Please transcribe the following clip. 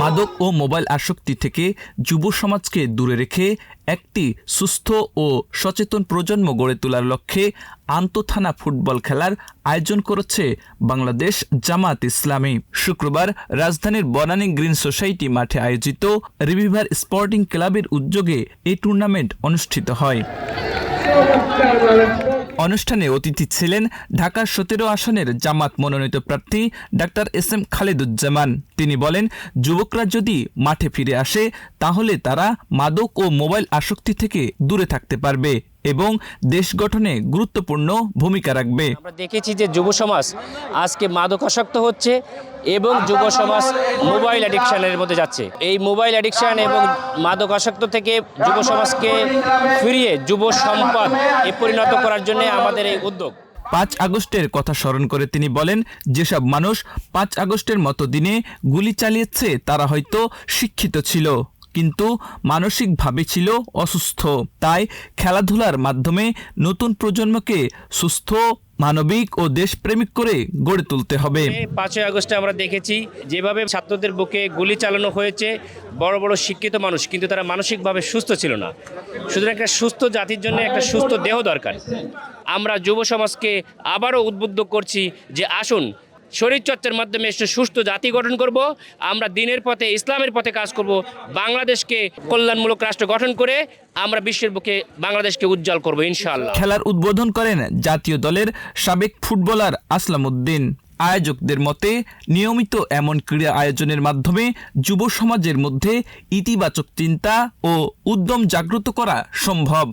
মাদক ও মোবাইল আসক্তি থেকে যুব সমাজকে দূরে রেখে একটি সুস্থ ও সচেতন প্রজন্ম গড়ে তোলার লক্ষ্যে আন্তঃথানা ফুটবল খেলার আয়োজন করেছে বাংলাদেশ জামায়াত ইসলামী। শুক্রবার রাজধানীর বনানী গ্রিন সোসাইটি মাঠে আয়োজিত রিভিভার স্পোর্টিং ক্লাবের উদ্যোগে এই টুর্নামেন্ট অনুষ্ঠিত হয়। অনুষ্ঠানে অতিথি ছিলেন ঢাকার 17 আসনের জামাত মনোনীত প্রার্থী ডাক্তার এস.এম. খালেদুজ্জামান। তিনি বলেন, যুবকরা যদি মাঠে ফিরে আসে তাহলে তারা মাদক ও মোবাইল আসক্তি থেকে দূরে থাকতে পারবে এবং দেশ গঠনে গুরুত্বপূর্ণ ভূমিকা রাখবে। আমরা দেখেছি যে যুব সমাজ আজকে মাদকাসক্ত হচ্ছে এবং যুব সমাজ মোবাইল অ্যাডিকশনের মধ্যে যাচ্ছে। এই মোবাইল অ্যাডিকশন এবং মাদকাসক্ত থেকে যুব সমাজকে ফিরিয়ে যুব সম্পদ পরিণত করার জন্য আমাদের এই উদ্যোগ। 5 আগস্টের কথা স্মরণ করে তিনি বলেন, যেসব মানুষ 5 আগস্টের মতো দিনে গুলি চালিয়েছে তারা হয়তো শিক্ষিত ছিল কিন্তু মানসিকভাবে ছিল অসুস্থ। তাই খেলাধুলার মাধ্যমে নতুন প্রজন্মকে সুস্থ, মানবিক ও দেশপ্রেমিক করে গড়ে তুলতে হবে। 5 আগস্টে আমরা দেখেছি যেভাবে ছাত্রদের বুকে গুলি চালানো হয়েছে, বড় বড় শিক্ষিত মানুষ কিন্তু তারা মানসিকভাবে সুস্থ ছিল না। সুতরাং একটা সুস্থ জাতির জন্য একটা সুস্থ দেহ দরকার। আমরা যুব সমাজকে আবারও উদ্বুদ্ধ করছি যে আসুন শরীরচর্চার মাধ্যমে একটা সুস্থ জাতি গঠন করব। আমরা দিনের পথে, ইসলামের পথে কাজ করব। বাংলাদেশকে কল্যাণমূলক রাষ্ট্র গঠন করে আমরা বিশ্বের বুকে বাংলাদেশকে উজ্জ্বল করব ইনশাআল্লাহ। খেলার উদ্বোধন করেন জাতীয় দলের সাবেক ফুটবলার আসলাম উদ্দিন। আয়োজকদের মতে নিয়মিত এমন ক্রীড়া আয়োজনের মাধ্যমে যুব সমাজের মধ্যে ইতিবাচক চিন্তা ও উদ্যম জাগ্রত করা সম্ভব।